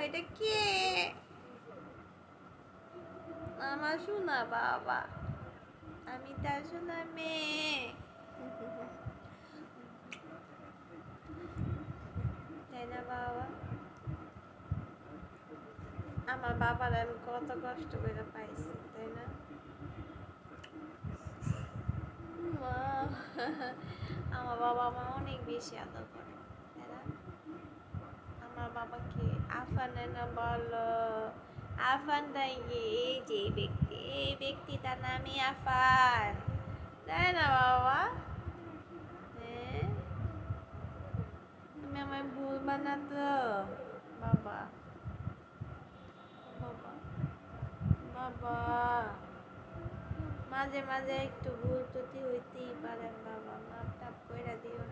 এটা কে? আমার সোনা বাবা, আমি তার সোনা মেয়ে। তাই না বাবা? আমার বাবার আমি কত কষ্ট করে পাইছি, তাই না? আমার বাবা আমার অনেক বেশি আদর করে, তাই না? আমার বাবাকে আফানে না বলো, আফান দাইয়ে এই যে ব্যক্তি, এই ব্যক্তিটার নামই আফান, তাই না বাবা? হ্যাঁ, তুমি আমায় ভুলবা না তো বাবা? বাবা, বাবা, মাঝে মাঝে একটু ভুল ত্রুটি হইতেই পারে বাবা, মাপ টাপ কইরা দিও।